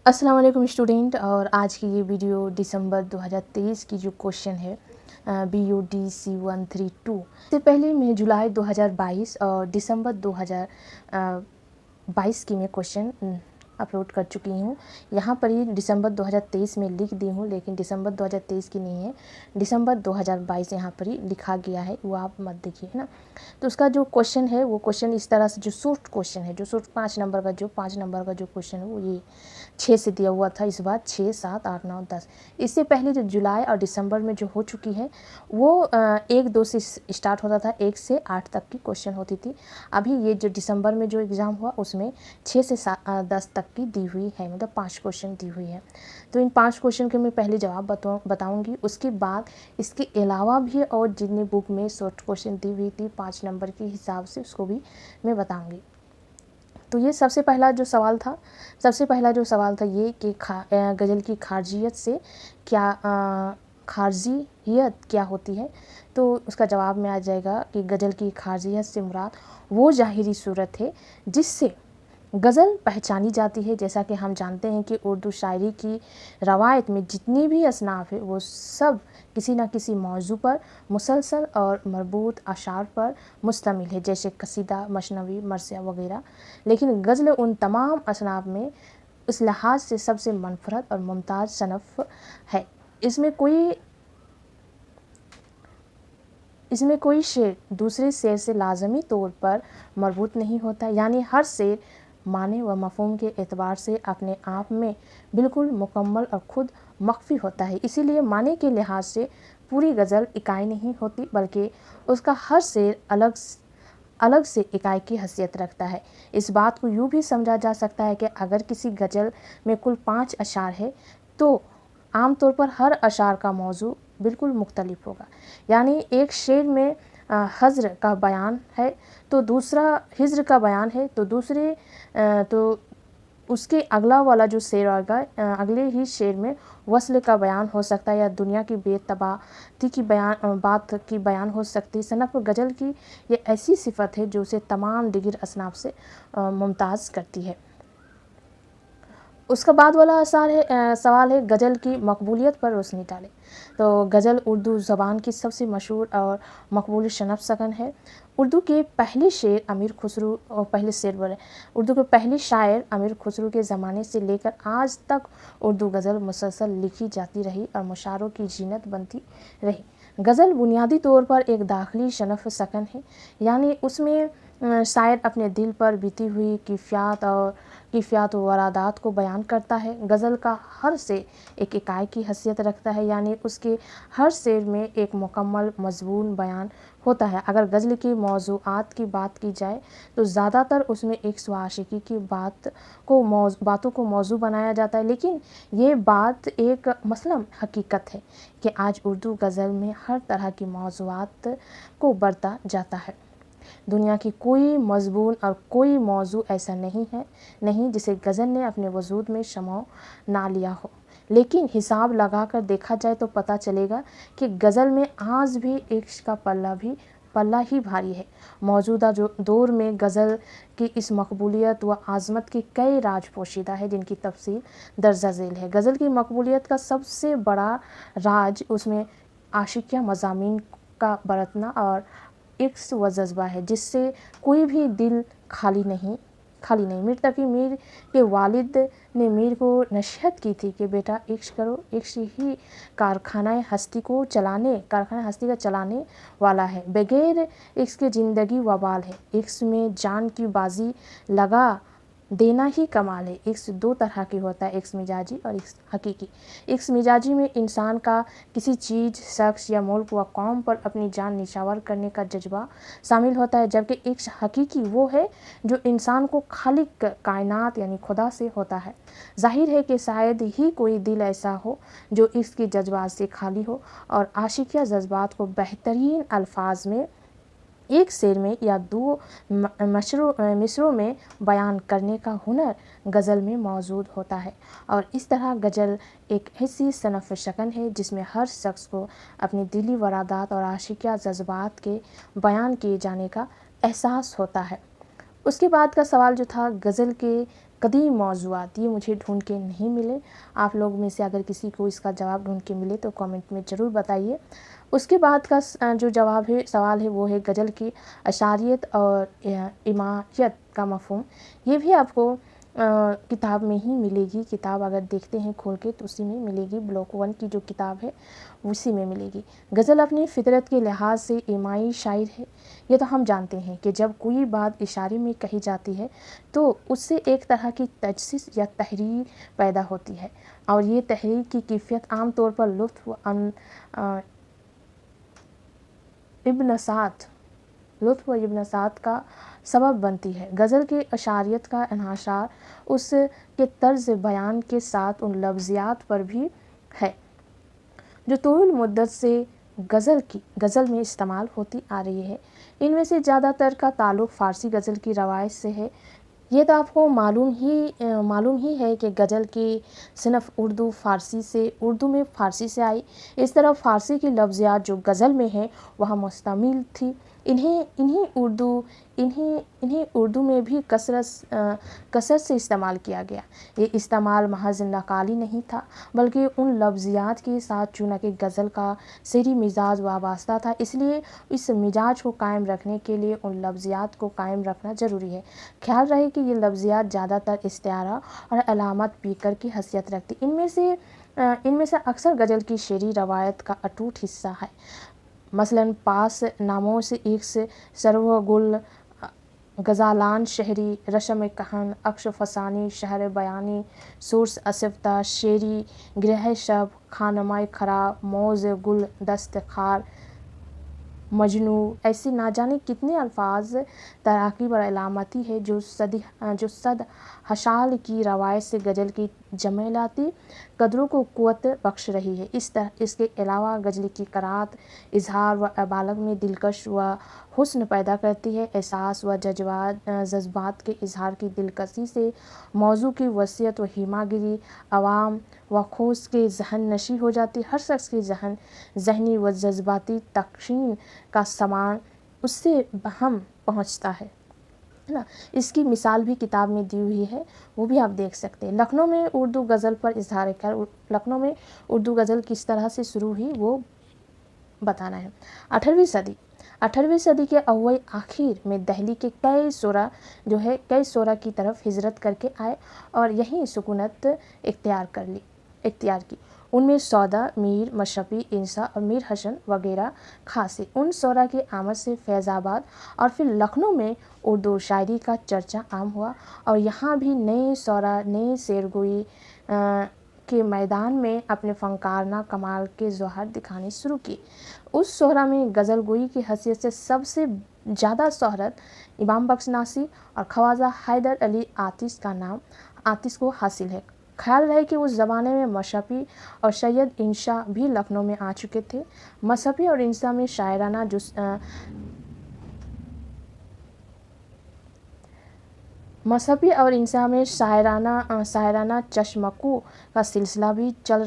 अस्सलाम वालेकुम स्टूडेंट। और आज की ये वीडियो दिसंबर 2023 की जो क्वेश्चन है BUDC 132 से पहले मैं जुलाई 2022 और दिसंबर 2022 की मैं क्वेश्चन अपलोड कर चुकी हूँ। यहाँ पर ही दिसंबर 2023 में लिख दी हूँ, लेकिन दिसंबर 2023 की नहीं है, दिसंबर 2022 यहाँ पर ही लिखा गया है, वो आप मत देखिए, है ना। तो उसका जो क्वेश्चन है वो क्वेश्चन इस तरह से, जो शॉर्ट क्वेश्चन है, जो शॉर्ट 5 नंबर का जो क्वेश्चन है वो ये 6 से दिया हुआ था। इस बार 6, 7, 8, 9, 10। इससे पहले जो जुलाई और दिसंबर में जो हो चुकी है वो 1, 2 से स्टार्ट होता था, 1 से 8 तक की क्वेश्चन होती थी। अभी ये जो दिसंबर में जो एग्ज़ाम हुआ उसमें 6 से 10 तक की दी हुई है, मतलब 5 क्वेश्चन दी हुई है। तो इन 5 क्वेश्चन के मैं पहले जवाब बताऊँगी, उसके बाद इसके अलावा भी और जितनी बुक में शॉर्ट क्वेश्चन दी हुई थी 5 नंबर के हिसाब से उसको भी मैं बताऊँगी। तो ये सबसे पहला जो सवाल था ये कि गज़ल की खारजियत से खारजियत क्या होती है। तो उसका जवाब में आ जाएगा कि गज़ल की खारजियत से मुराद वो ज़ाहिरी सूरत है जिससे गज़ल पहचानी जाती है। जैसा कि हम जानते हैं कि उर्दू शायरी की रवायत में जितनी भी असनाफ़ है वो सब किसी न किसी मौजू पर मुसलसल और मरबूत अशार पर मुश्तमिल है, जैसे कसीदा, मशनवी, मरसिया वगैरह। लेकिन गज़ल उन तमाम असनाफ़ में इस लिहाज से सबसे मनफरद और मुमताज़ सनफ़ है। इसमें कोई शेर दूसरे शेर से लाज़मी तौर पर मरबूत नहीं होता, यानी हर शेर माने व मफ़हूम के एतबार से अपने आप में बिल्कुल मुकम्मल और ख़ुद मख्फ़ी होता है। इसीलिए माने के लिहाज से पूरी गज़ल इकाई नहीं होती, बल्कि उसका हर शेर अलग से इकाई की हैसियत रखता है। इस बात को यूँ भी समझा जा सकता है कि अगर किसी गज़ल में कुल 5 अशार है तो आम तौर पर हर अशार का मौजू बिल्कुल मुख्तलिफ होगा। यानी एक शेर में हज़्र का बयान है तो दूसरा हिज्र का बयान है, तो उसके अगला वाला जो शेर आएगा अगले ही शेर में वस्ल का बयान हो सकता है, या दुनिया की बेतबाती की बात की बयान हो सकती है। सनफ़ गज़ल की ये ऐसी सिफत है जो उसे तमाम दिगर असनाफ़ से मुमताज़ करती है। उसका बाद वाला सवाल है गज़ल की मकबूलियत पर रोशनी डालें। तो गज़ल उर्दू ज़बान की सबसे मशहूर और मकबूल शनफ़ सकन है। उर्दू के पहले शायर अमीर खुसरो के ज़माने से लेकर आज तक उर्दू गज़ल मुसलसल लिखी जाती रही और मुशायरों की ज़ीनत बनती रही। गज़ल बुनियादी तौर पर एक दाखिली शनफ़ सकन है, यानी उसमें शायर अपने दिल पर बीती हुई किफ़ियात व वरादात को बयान करता है। गज़ल का हर शेर एक इकाई की हैसियत रखता है, यानी उसके हर शेर में एक मुकम्मल मज़मून बयान होता है। अगर गज़ल की मौज़ूआत की बात की जाए तो ज़्यादातर उसमें इश्क़ व आशिकी की बातों को मौजू बनाया जाता है, लेकिन ये बात एक मसलन हकीकत है कि आज उर्दू गज़ल में हर तरह की मौज़ूआत को बरता जाता है। दुनिया की कोई मज़मून और कोई मौजू ऐसा नहीं जिसे गज़ल ने अपने वजूद में शमो ना लिया हो। लेकिन हिसाब लगा कर देखा जाए तो पता चलेगा कि गज़ल में आज भी इश्क़ का पल्ला ही भारी है। मौजूदा दौर में गज़ल की इस मकबूलियत व आज़मत के कई राज पोशीदा है, जिनकी तफसील दर्जा झेल है। गज़ल की मकबूलियत का सबसे बड़ा राज उसमें आशिकिया मज़ामीन का बरतना और इश्क़ व जज्बा है, जिससे कोई भी दिल खाली नहीं। मीर तकी मीर के वालिद ने मीर को नसीहत की थी कि बेटा इश्क़ करो, इश्क़ ही कारखाना हस्ती का चलाने वाला है। बगैर इश्क़ के ज़िंदगी वबाल है। इश्क़ में जान की बाजी लगा देना ही कमाल है। इश्क़ 2 तरह की होता है, इश्क़ मिजाजी और इश्क़ हकीकी। इश्क़ मिजाजी में इंसान का किसी चीज़, शख्स या मुल्क व कौम पर अपनी जान निछावर करने का जज्बा शामिल होता है, जबकि इश्क़ हकीकी वो है जो इंसान को खालिक कायनात यानी खुदा से होता है। जाहिर है कि शायद ही कोई दिल ऐसा हो जो इश्क़ के जज्बात से खाली हो, और आशिकिया जज्बात को बेहतरीन अल्फाज में एक शेर में या 2 मिसरों में बयान करने का हुनर गज़ल में मौजूद होता है। और इस तरह गज़ल एक ऐसी सनफ़ शकन है जिसमें हर शख्स को अपनी दिली वरादात और आशिकिया जज्बात के बयान किए जाने का एहसास होता है। उसके बाद का सवाल जो था गज़ल के قدیم موضوعات یہ مجھے ڈھونڈ کے نہیں ملے. آپ لوگ میں سے اگر کسی کو اس کا جواب ڈھونڈ کے ملے تو کامنٹ میں ضرور بتائیے. اس کے بعد کا جو جواب ہے سوال ہے وہ ہے غزل کی اشاریت اور ایمائیت کا مفہوم. یہ بھی آپ کو کتاب میں ہی ملے گی. کتاب اگر دیکھتے ہیں کھول کے تو اسی میں ملے گی. بلاک 1 کی جو کتاب ہے اسی میں ملے گی. غزل اپنی فطرت کے لحاظ سے ایمائی شاعر ہے. یہ تو ہم جانتے ہیں کہ جب کوئی بات اشارے میں کہی جاتی ہے تو اس سے ایک طرح کی تجسس یا تحریر پیدا ہوتی ہے، اور یہ تحریر کی کیفیت عام طور پر لطف و ابنسات کا سبب بنتی ہے. غزل کے اشاریت کا انحصار اس کے طرز بیان کے ساتھ ان لفظیات پر بھی ہے جو طویل مدت سے غزل میں استعمال ہوتی آ رہی ہے. ان میں سے زیادہ تر کا تعلق فارسی غزل کی روایت سے ہے. یہ تو آپ کو معلوم ہی ہے کہ غزل کی صنف اردو میں فارسی سے آئی. اس طرح فارسی کی لفظیات جو غزل میں ہیں وہاں مشتمل تھی. انہیں اردو میں بھی کثرت سے استعمال کیا گیا. یہ استعمال محض نقالی نہیں تھا بلکہ ان لفظیات کے ساتھ چونکہ غزل کا شعری مزاج وابستہ تھا، اس لیے اس مزاج کو قائم رکھنے کے لیے ان لفظیات کو قائم رکھنا ضروری ہے. خیال رہے کہ یہ لفظیات زیادہ تر استعارہ اور علامت پیکر کی حیثیت رکھتی. ان میں سے اکثر غزل کی شعری روایت کا اٹوٹ حصہ ہے. مثلاً پاس ناموں سے عکس، سرو گل، غزالان شہری، رشم کہن، عکس فسانی، شہر بیانی، سورس اسفتہ، شیری، گرہ شب، خانمۂ خراب، موز گل دست خار، مجنو، ایسے نہ جانے کتنے الفاظ تراکیب اور علامتی ہے جو صد حشال کی روایت سے غزل کی جمیلاتی قدروں کو قوت بخش رہی ہے. اس کے علاوہ غزل کی قرائت اظہار و ابلاغ میں دلکش و حسن پیدا کرتی ہے. احساس و جذبات کے اظہار کی دلکشی سے موضوع کی وسعت و ہیما گیری عوام و خاص کے ذہن نشین ہو جاتی. ہر شخص کے ذہنی و جذباتی تخشین کا سامان اس سے بہم پہنچتا ہے نا. اس کی مثال بھی کتاب میں دی ہوئی ہے، وہ بھی آپ دیکھ سکتے ہیں. لکھنؤ میں اردو غزل پر اظہار خیال. لکھنؤ میں اردو غزل کس طرح سے شروع ہوئی وہ بتانا ہے. 18ویں صدی کے اول آخر میں دہلی کے کئی شعراء کی طرف ہجرت کر کے آئے اور یہیں سکونت اختیار کی. ان میں سودا، میر مشرفی، انسا اور میر حسن وغیرہ خاص ہیں. ان شعراء کی آمد سے فیض آباد اور پھر لکھنؤ میں اردو شاعری کا چرچا عام ہوا اور یہاں بھی نئے شعراء نئے شعرگوئی کے میدان میں اپنے فنکارانہ کمال کے ظہور دکھانے شروع کیے. اس شعراء میں غزل گوئی کی حیثیت سے سب سے زیادہ شہرت امام بخش ناصر اور خواجہ حیدر علی آتش کو حاصل ہے. خیال رہے کہ اس زمانے میں مشرفی اور سید انشا بھی لکھنؤ میں آ چکے تھے. مشرفی اور انسا میں شاعرانہ چشمکو کا سلسلہ بھی چل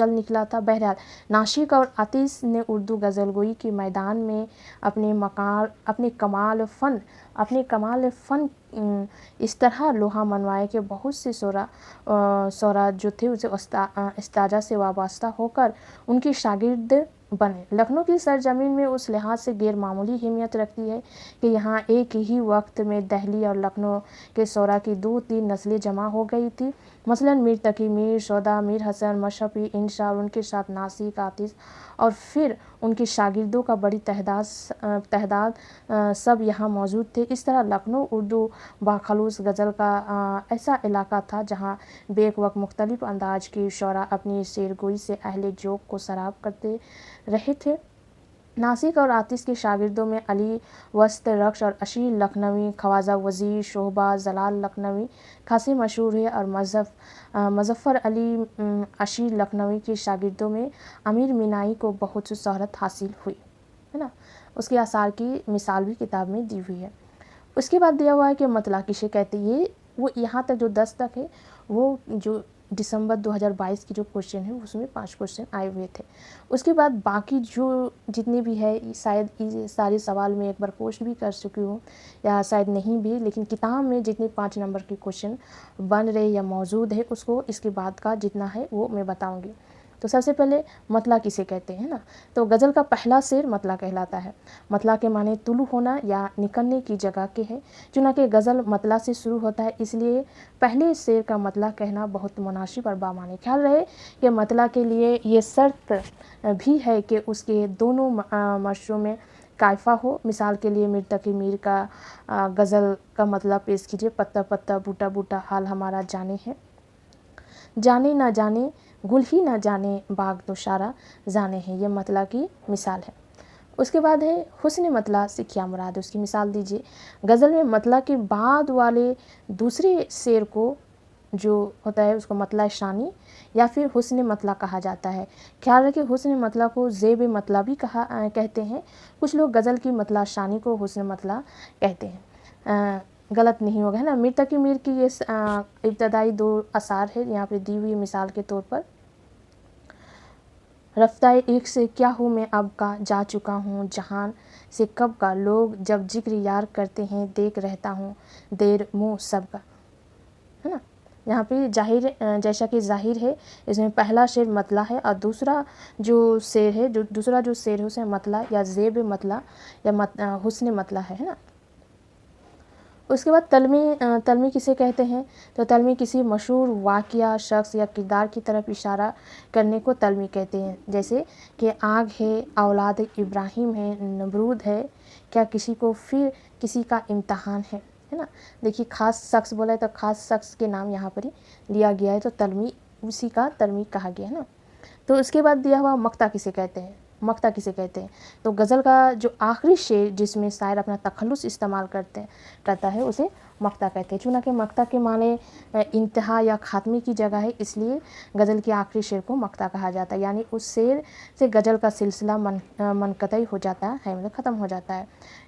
نکلا تھا. بہرحال ناصر اور آتش نے اردو غزل گوئی کے میدان میں اپنے کمال فن اس طرح لوہا منوایا کہ بہت سے شعراء جو تھے اسے استاذہ سے وابستہ ہو کر ان کی شاگرد بنے. لکھنؤ کی سرزمین میں اس لحاظ سے غیر معمولی اہمیت رکھتی ہے کہ یہاں ایک ہی وقت میں دہلی اور لکھنؤ کے شعراء کی 2-3 نسلیں جمع ہو گئی تھی. مثلاً میر تقی، میر سودا، میر حسن، مشرفی، انشا اور ان کے ساتھ ناصر، آتش اور پھر ان کے شاگردوں کا بڑی تعداد سب یہاں موجود تھے. اس طرح لکھنؤ اردو باخلوص غزل کا ایسا علاقہ تھا جہاں بیک وقت مختلف انداز کے شعراء اپنی شعرگوئی سے اہل ذوق کو سراب کرتے رہے تھے. ناصر اور آتش کے شاگردوں میں علی وسط رخش اور اشیر لکھنوی، خواجہ وزیر، شوبھا جلال لکھنوی خاصے مشہور ہیں اور مظفر علی اشیر لکھنوی کے شاگردوں میں امیر مینائی کو بہت سی شہرت حاصل ہوئی ہے نا. اس کے آثار کی مثال بھی کتاب میں دی ہوئی ہے. اس کے بعد دیا ہوا ہے کہ مطلع کسے کہتے ہیں. وہ یہاں تک جو 10 تک ہے وہ جو दिसंबर 2022 की जो क्वेश्चन है उसमें 5 क्वेश्चन आए हुए थे। उसके बाद बाकी जो जितने भी है शायद ये सारे सवाल मैं एक बार पोस्ट भी कर चुकी हूँ या शायद नहीं भी, लेकिन किताब में जितने 5 नंबर के क्वेश्चन बन रहे या मौजूद है उसको इसके बाद का जितना है वो मैं बताऊँगी। तो सबसे पहले मतला किसे कहते हैं ना, तो गज़ल का पहला शेर मतला कहलाता है। मतला के माने तुलू होना या निकलने की जगह के है। चूँकि गज़ल मतला से शुरू होता है इसलिए पहले शेर का मतला कहना बहुत मुनासिब और बामानी। ख्याल रहे कि मतला के लिए ये शर्त भी है कि उसके दोनों मशरों में कायफा हो। मिसाल के लिए मीर तकी मीर का गज़ल का मतला पेश कीजिए, पत्ता पत्ता बूटा बूटा हाल हमारा जाने है, जाने ना जाने गुल ही ना जाने बाग तो सारा जाने हैं। ये मतला की मिसाल है। उसके बाद है हुस्न मतला से क्या मुराद है, उसकी मिसाल दीजिए। गज़ल में मतला के बाद वाले दूसरे शेर को जो होता है उसको मतला शानी या फिर हुस्न मतला कहा जाता है। ख्याल रखें हुस्न मतला को ज़ेब मतला भी कहते हैं। कुछ लोग गज़ल की मतला शानी को हुस्न मतला कहते हैं। गलत नहीं होगा, है ना। मीर तकी मीर की ये इब्तदाई 2 असार है यहाँ पे दी हुई मिसाल के तौर पर। रफ्ताए एक से क्या हूँ मैं अब का, जा चुका हूँ जहान से कब का, लोग जब जिक्र यार करते हैं देख रहता हूँ देर मुँह सब का, है ना। यहाँ पे जाहिर जैसा कि जाहिर है इसमें पहला शेर मतला है और दूसरा जो शेर है उसमें मतला या ज़ेब मतला या हुस्न मतला है ना। उसके बाद तलमी किसे कहते हैं, तो तलमी किसी मशहूर वाक़या शख्स या किरदार की तरफ इशारा करने को तलमी कहते हैं। जैसे कि आग है, औलाद इब्राहिम है, नमरूद है, क्या किसी को फिर किसी का इम्तहान है ना। देखिए ख़ास शख्स बोला है तो ख़ास शख्स के नाम यहाँ पर ही लिया गया है, तो तलमी उसी का तलमी कहा गया है ना। तो उसके बाद दिया हुआ मक्ता किसे कहते हैं, तो गज़ल का जो आखिरी शेर जिसमें शायर अपना तखल्लुस इस्तेमाल करता है उसे मक्ता कहते हैं। चूँकि मक्ता के माने इंतहा या खात्मे की जगह है इसलिए गज़ल के आखिरी शेर को मक्ता कहा जाता है। यानी उस शेर से गज़ल का सिलसिला मनक़तई हो जाता है, मतलब ख़त्म हो जाता है।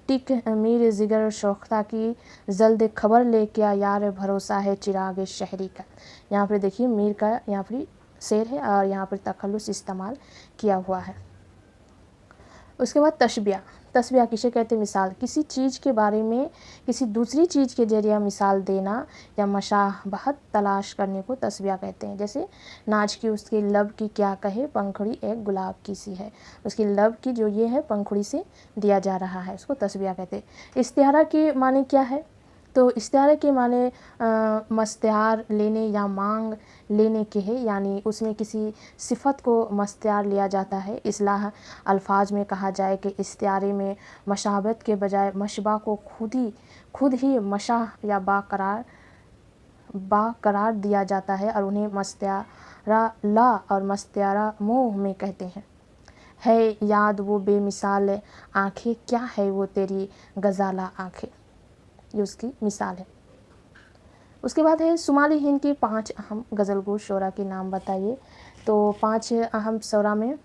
टिक मीर जिगर शोख्ता की जल्द खबर ले क्या यार भरोसा है चिराग शहरी का। यहाँ पर देखिए मीर का यहाँ पर शेर है और यहाँ पर तखल्लुस इस्तेमाल किया हुआ है। उसके बाद तशबिया किसे कहते हैं, मिसाल किसी चीज़ के बारे में किसी दूसरी चीज़ के जरिए मिसाल देना या मशाबहत तलाश करने को तशबिया कहते हैं। जैसे नाच की उसके लब की क्या कहे, पंखुड़ी एक गुलाब की सी है, उसकी लब की जो ये है पंखुड़ी से दिया जा रहा है, उसको तशबिया कहते हैं। इस्तिआरा के माने क्या है, तो इस्तिआरे के माने मस्तियार लेने या मांग लेने के है, यानी उसमें किसी सिफत को मस्तियार लिया जाता है। इस्लाह अल्फाज में कहा जाए कि इस्तिआरे में मशाबत के बजाय मशबा को खुद ही मशाह या बाकरार दिया जाता है और उन्हें मस्तियारा ला और मस्तियारा मोह में कहते हैं। है याद वो बेमिसाल आँखें, क्या है वो तेरी गजाला आँखें, ये उसकी मिसाल है। उसके बाद है शुमाली हिंद के 5 अहम गज़लगो शोरा के नाम बताइए। तो 5 अहम शोरा में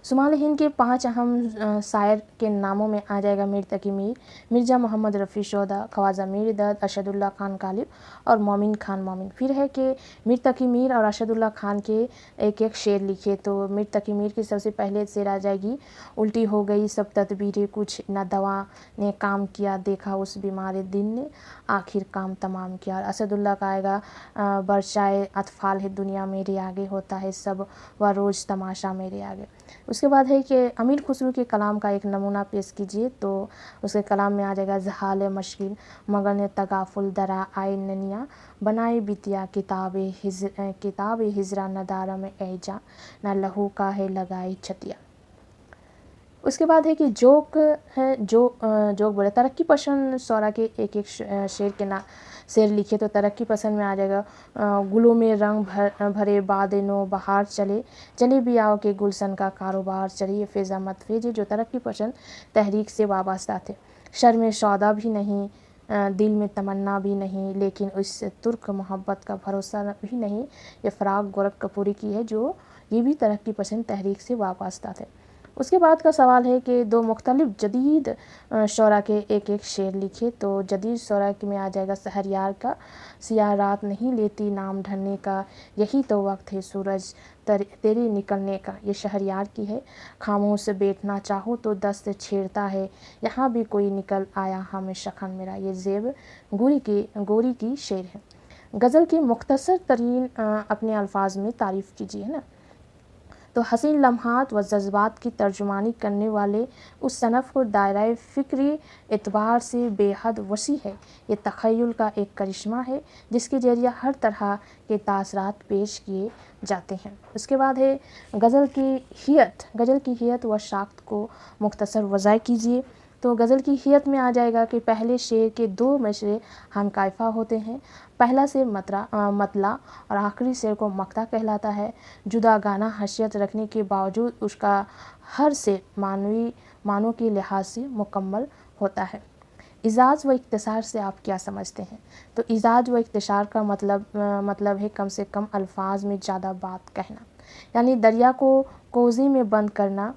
शुमाली हिंद के 5 अहम शायर के नामों में आ जाएगा मीर तकी मीर, मिर्ज़ा मोहम्मद रफ़ी शोदा, ख्वाजा मीर दर्द, अरशदुल्ला खान गालिब और मोमिन खान मोमिन। फिर है कि मीर तकी मीर और अरशदुल्ला खान के एक एक शेर लिखे। तो मीर तकी मीर की सबसे पहले शेर आ जाएगी, उल्टी हो गई सब तदबीरें कुछ न दवा ने काम किया, देखा उस बीमार दिन ने आखिर काम तमाम किया। और असदुल्ला का आएगा बरचाए अतफाल है दुनिया मेरे आगे, होता है सब व रोज़ तमाशा मेरे आगे। उसके बाद है कि अमीर खुसरो के कलाम का एक नमूना पेश कीजिए। तो उसके कलाम में आ जाएगा जहाल मशकिल मगर ने तगाफुल दरा आए ननिया, बनाए बितिया किताब हिजरा नदारा में ऐजा, न लहू का है लगाई छतिया। उसके बाद है कि जोक है, जोक बोले तरक्की पसंद शोरा के एक एक शेर लिखे। तो तरक्की पसंद में आ जाएगा गुलों में रंग भरे बादे नो बहार चले भी आओ के गुलशन का कारोबार चले, ये फ़ेज़ा मत फेजे, जो तरक्की पसंद तहरीक से वाबस्ता थे। शर में सौदा भी नहीं, दिल में तमन्ना भी नहीं, लेकिन उस तुर्क मोहब्बत का भरोसा भी नहीं, ये फ़राग गोरख कपूरी की है, जो ये भी तरक्की पसंद तहरीक से वाबस्ता थे। उसके बाद का सवाल है कि दो मुख्तलिफ जदीद शोरा के एक एक शेर लिखे। तो जदीद शोरा में आ जाएगा शहरयार का, सियाह रात नहीं लेती नाम ढलने का, यही तो वक्त है सूरज तेरे निकलने का, ये शहरयार की है। खामोश बैठना चाहो तो दस्त छेड़ता है, यहाँ भी कोई निकल आया हमें शखन मेरा, ये ज़ेब गोरी की शेर है। गज़ल की मुख्तसर तरीन अपने अल्फाज में तारीफ़ कीजिए, है ना। तो हसीन लम्हात व जज्बात की तर्जुमानी करने वाले उस सनफ़ को दायरा फ़िक्री एतबार से बेहद वसी है। ये तख़य्युल का एक करिश्मा है जिसके ज़रिए हर तरह के तासरात पेश किए जाते हैं। उसके बाद है गज़ल की हियत व शाख्त को मुख्तसर वज़ाह कीजिए। तो गज़ल की हियत में आ जाएगा कि पहले शेर के दो मिसरे हमकायफ़ा होते हैं। पहला शेर मतला और आखिरी शेर को मक्ता कहलाता है। जुदा गाना हैसियत रखने के बावजूद उसका हर शेर मानों के लिहाज से मुकम्मल होता है। इजाज़ व इख्तिसार से आप क्या समझते हैं? तो इजाज़ व इख्तिसार का मतलब है कम से कम अल्फाज में ज़्यादा बात कहना, यानी दरिया को कोज़ी में बंद करना।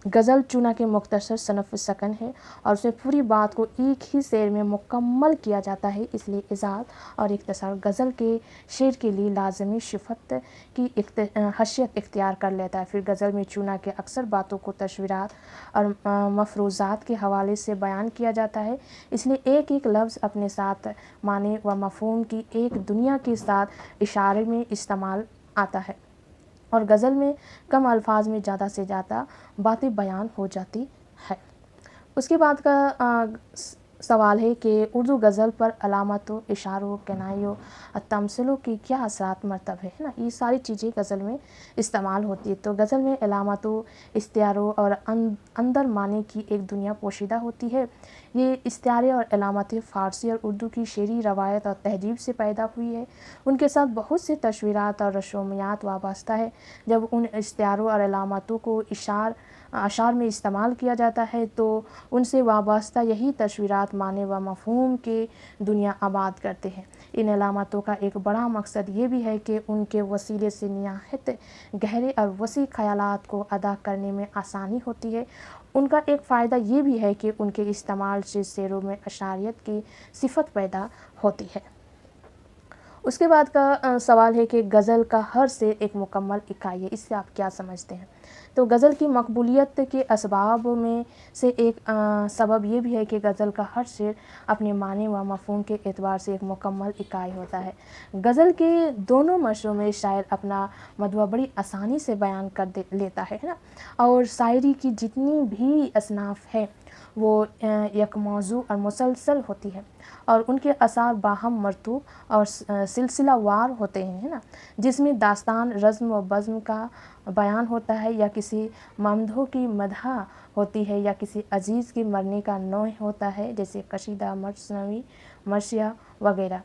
गज़ल चुना के मुख्तसर सनफ़ सकन है और उसमें पूरी बात को एक ही शेर में मुकम्मल किया जाता है, इसलिए इजाज़ और इख्तिसार गज़ल के शेर के लिए लाज़मी सिफ़त की हैसियत इख्तियार कर लेता है। फिर गज़ल में चुना के अक्सर बातों को तस्वीरात और मफ़रूज़ात के हवाले से बयान किया जाता है, इसलिए एक एक लफ्ज़ अपने साथ माने व मफ़हूम की एक दुनिया के साथ इशारे में इस्तेमाल आता है और गज़ल में कम अल्फाज में ज़्यादा से ज़्यादा बातें बयान हो जाती है। उसके बाद का सवाल है कि उर्दू गज़ल पर अलामतों, इशारों, किनायों, तमसीलों की क्या असरात मरतब है ना। ये सारी चीज़ें गज़ल में इस्तेमाल होती है। तो गज़ल में अलामतों, इस्तियारों और अंदर माने की एक दुनिया पोशीदा होती है। ये इस्तियारे और अलामतें फ़ारसी और उर्दू की शेरी रवायत और तहजीब से पैदा हुई है। उनके साथ बहुत से तस्वीरात और रस्मयात वाबस्ता है। जब उन इस्तियारों और अलामतों को अशार में इस्तेमाल किया जाता है तो उनसे वाबस्ता यही तस्वीरात माने व मफ़हूम के दुनिया आबाद करते हैं। इन अलामतों का एक बड़ा मकसद ये भी है कि उनके वसीले से निहायत गहरे और वसी ख़यालात को अदा करने में आसानी होती है। उनका एक फ़ायदा ये भी है कि उनके इस्तेमाल से शेरों में अशारियत की सिफत पैदा होती है। उसके बाद का सवाल है कि गज़ल का हर शेर एक मुकम्मल इकाई है, इससे आप क्या समझते हैं? तो गज़ल की मकबूलियत के असबाब में से एक सबब ये भी है कि गज़ल का हर शेर अपने माने व मफ़हूम के एतबार से एक मुकम्मल इकाई होता है। गज़ल के दोनों मशरों में शायर अपना मदवा बड़ी आसानी से बयान कर लेता है ना, और शायरी की जितनी भी असनाफ़ है वो एक मौजू और मुसलसल होती है और उनके असार बाहम मरतूब और सिलसिलावार होते हैं, है ना, जिसमें दास्तान, रज़्म व बज़्म का बयान होता है या किसी ममदोह की मदह होती है या किसी अजीज़ के मरने का नौह होता है, जैसे कशीदा, मसनवी, मर्सिया वगैरह।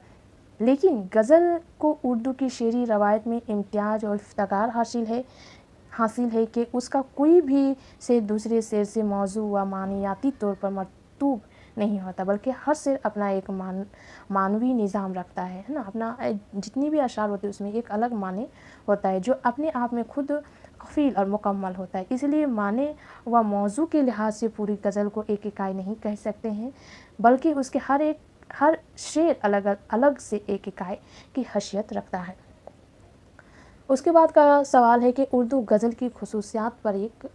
लेकिन गज़ल को उर्दू की शेरी रवायत में इम्तियाज़ और इफ्तिखार हासिल है कि उसका कोई भी शेर दूसरे शेर से मौजू व मानियाती तौर पर मरतूब नहीं होता, बल्कि हर शेर अपना एक मानवी निज़ाम रखता है ना। अपना जितनी भी अशार होती है उसमें एक अलग माने होता है जो अपने आप में खुद कफ़ील और मुकम्मल होता है। इसलिए माने व मौजू के लिहाज से पूरी गज़ल को एक इकाई नहीं कह सकते हैं, बल्कि उसके हर शेर अलग से एक इकाई की हैसियत रखता है। उसके बाद का सवाल है कि उर्दू गज़ल की खुसूसियात पर एक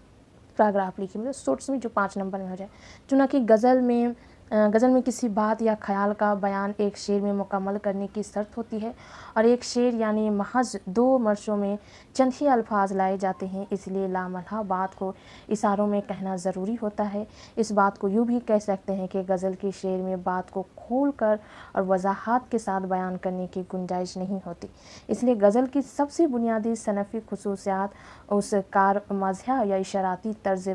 पैराग्राफ लिखिए, मतलब शॉर्ट्स में जो 5 नंबर में हो जाए। चुनांकि गज़ल में किसी बात या ख़याल का बयान एक शेर में मुकम्मल करने की शर्त होती है और एक शेर यानी महज 2 मर्शों में चंद ही अल्फाज लाए जाते हैं, इसलिए लामलहा बात को इशारों में कहना ज़रूरी होता है। इस बात को यूँ भी कह सकते हैं कि गज़ल के शेर में बात को खोल कर और वजाहत के साथ बयान करने की गुंजाइश नहीं होती। इसलिए गज़ल की सबसे बुनियादी सनफ़ी खुसूसियात उस कार मज़ह या इशाराती तर्ज़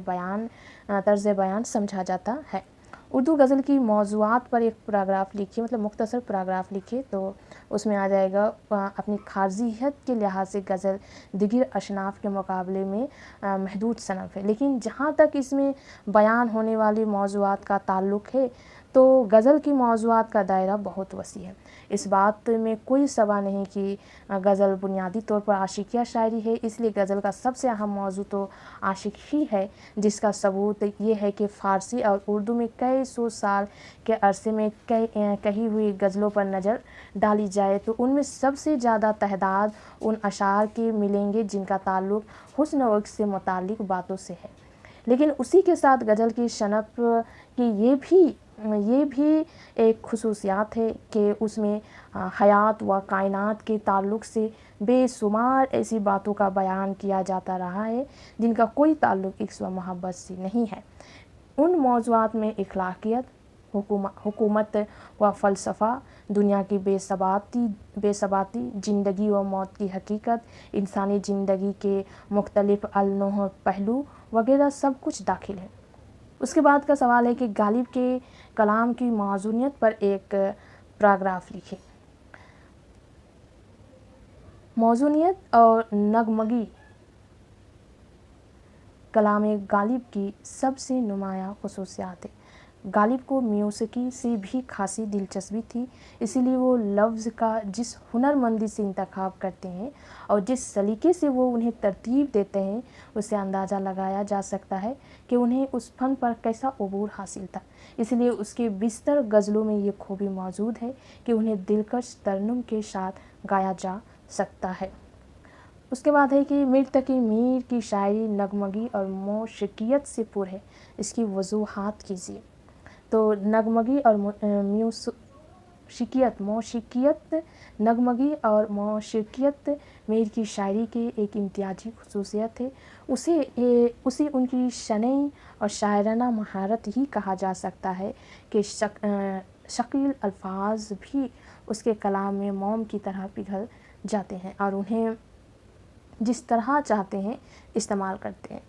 बयान समझा जाता है। उर्दू गज़ल की मौज़ूआत पर एक पैराग्राफ लिखिए, मतलब मुख्तसर पैराग्राफ लिखिए। तो उसमें आ जाएगा अपनी खारजियत के लिहाज से गज़ल दिगर अशनाफ के मुकाबले में महदूद सनफ़ है, लेकिन जहाँ तक इसमें बयान होने वाली मौज़ूआत का ताल्लुक़ है تو غزل کی موضوعات کا دائرہ بہت وسیع ہے. اس بات میں کوئی شبہ نہیں کہ غزل بنیادی طور پر عاشقیہ شاعری ہے، اس لیے غزل کا سب سے اہم موضوع تو عاشقی ہے، جس کا ثبوت یہ ہے کہ فارسی اور اردو میں کئی سو سال کے عرصے میں کہی ہوئی غزلوں پر نظر ڈالی جائے تو ان میں سب سے زیادہ تعداد ان اشعار کے ملیں گے جن کا تعلق حسن و عشق سے متعلق باتوں سے ہے. لیکن اسی کے ساتھ غزل کی صنف کی یہ بھی ایک خصوصیات ہے کہ اس میں حیات و کائنات کے تعلق سے بے شمار ایسی باتوں کا بیان کیا جاتا رہا ہے جن کا کوئی تعلق عشق و محبت سے نہیں ہے. ان موضوعات میں اخلاقیات، حکومت و فلسفہ، دنیا کی بے ثباتی، زندگی و موت کی حقیقت، انسانی زندگی کے مختلف النوع پہلو وغیرہ سب کچھ داخل ہے. اس کے بعد کا سوال ہے کہ غالب کے کلام کی موزونیت پر ایک پیراگراف لکھیں. موزونیت اور نغمگی کلام غالب کی سب سے نمایاں خصوصیات ہے. غالب کو موسیقی سے بھی خاصی دلچسپی تھی، اسی لیے وہ لفظ کا جس ہنرمندی سے انتخاب کرتے ہیں اور جس سلیقے سے وہ انہیں ترتیب دیتے ہیں اس سے اندازہ لگایا جا سکتا ہے کہ انہیں اس فن پر کیسا عبور حاصل تھا. اس لیے اس کے بیشتر غزلوں میں یہ خوبی موجود ہے کہ انہیں دلکش ترنم کے ساتھ گایا جا سکتا ہے. اس کے بعد ہے کہ میر تقی میر کی شاعری نغمگی اور موسیقیت سے پر ہے، اس کی وضاحت کیجیے. تو نغمگی اور موسیقیت نغمگی اور موسیقیت میر کی شاعری کی ایک امتیازی خصوصیت ہے. اسے ان کی شنعی اور شاعرانہ مہارت ہی کہا جا سکتا ہے کہ ثقیل الفاظ بھی اس کے کلام میں موم کی طرح پگھل جاتے ہیں اور انہیں جس طرح چاہتے ہیں استعمال کرتے ہیں.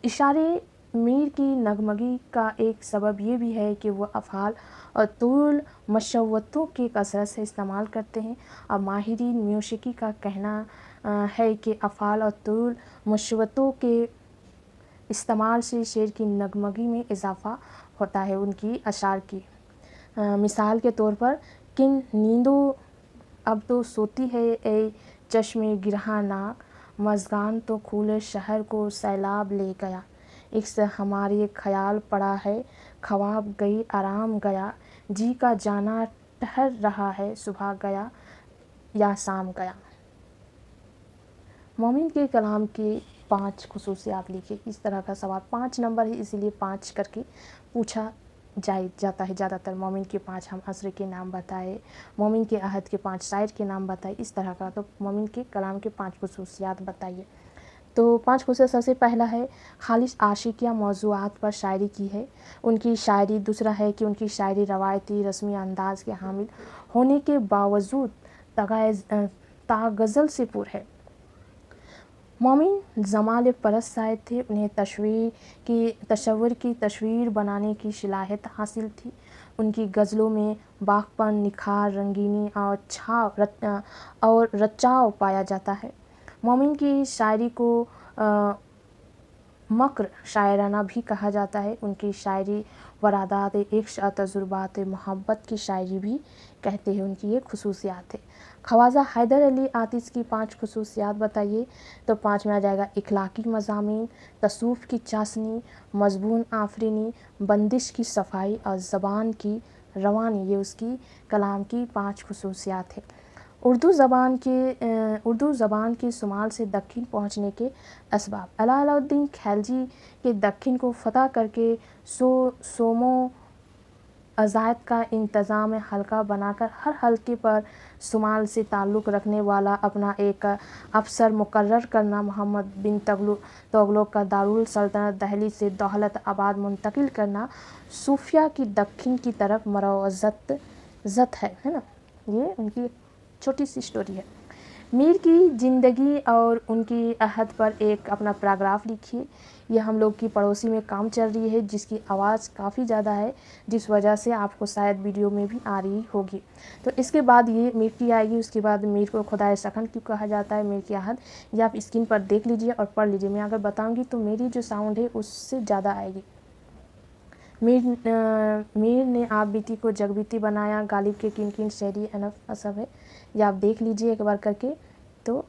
اشارے میر کی نغمگی کا ایک سبب یہ بھی ہے کہ وہ افعال اور طول مشوتوں کے کثرت سے استعمال کرتے ہیں، اور ماہرین موسیقی کا کہنا ہے کہ افعال اور طول مشوتوں کے استعمال سے شعر کی نغمگی میں اضافہ ہوتا ہے. ان کی اشعار کی مثال کے طور پر کن نیندوں اب تو سوتی ہے اے چشم گرہ ناک، مژگان تو کھلے شہر کو سیلاب لے گیا، عکس ہمارے خیال پڑا ہے خواب گئی آرام گیا، جی کا جانا ٹھہر رہا ہے صبح گیا یا شام گیا. مومن کے کلام کی 5 خصوصیات لکھیں. اس طرح کا سوال 5 نمبر ہے، اسی لیے 5 کر کے پوچھا جاتا ہے زیادہ تر. مومن کے 5 ہم عصر کے نام بتائے، مومن کے عہد کے 5 شاعر کے نام بتائے، اس طرح کا. تو مومن کے کلام کے 5 خصوصیات بتائیے. تو 5 خصوصیات سب سے پہلا ہے خالص عاشقیہ موضوعات پر شاعری کی ہے ان کی شاعری. دوسرا ہے کہ ان کی شاعری روایتی رسمی انداز کے حامل ہونے کے باوجود غزل سے پر ہے. مومن جمال پرست شاعر تھے، انہیں تصور کی تصویر بنانے کی صلاحیت حاصل تھی. ان کی غزلوں میں باغپن، نکھار، رنگینی اور رچاؤ پایا جاتا ہے. مومن کی شاعری کو مکر شاعرانہ بھی کہا جاتا ہے. ان کی شاعری واردات عشق اور تجربات محبت کی شاعری بھی کہتے ہیں. ان کی یہ خصوصیات ہے. خواجہ حیدر علی آتش کی 5 خصوصیات بتائیے. تو 5 میں آ جائے گا اخلاقی مضامین، تصوف کی چاشنی، مضمون آفرینی، بندش کی صفائی اور زبان کی روانی. یہ اس کی کلام کی 5 خصوصیات ہیں. اردو زبان کے شمال سے دکن پہنچنے کے اسباب. علاء الدین خلجی کے دکن کو فتح کر کے سوموں عزائد کا انتظام حلقہ بنا کر ہر حلقے پر شمال سے تعلق رکھنے والا اپنا ایک افسر مقرر کرنا، محمد بن تغلق کا دارالسلطنت دہلی سے دولت آباد منتقل کرنا، صوفیہ کی دکن کی طرف مروزت ہے نا. یہ ان کی چھوٹی سی سٹوری ہے. میر کی زندگی اور ان کی عہد پر ایک اپنا پیراگراف لکھیے. یہ ہم لوگ کی پڑوسی میں کام چل رہی ہے جس کی آواز کافی زیادہ ہے، جس وجہ سے آپ کو شاید ویڈیو میں بھی آ رہی ہوگی. تو اس کے بعد یہ میر کی آئے گی. اس کے بعد میر کو خدائے سخن کیوں کہا جاتا ہے، میر کی عہد، یہ آپ اسکرین پر دیکھ لیجئے اور پڑھ لیجئے. میں اگر بتاؤں گی تو میری جو ساؤنڈ ہے اس سے زیادہ آئے گی. मीर ने आप बीती को जग बीती बनाया, गालिब के किन किन शायरी अनफ असब है। ये आप देख लीजिए एक बार करके। तो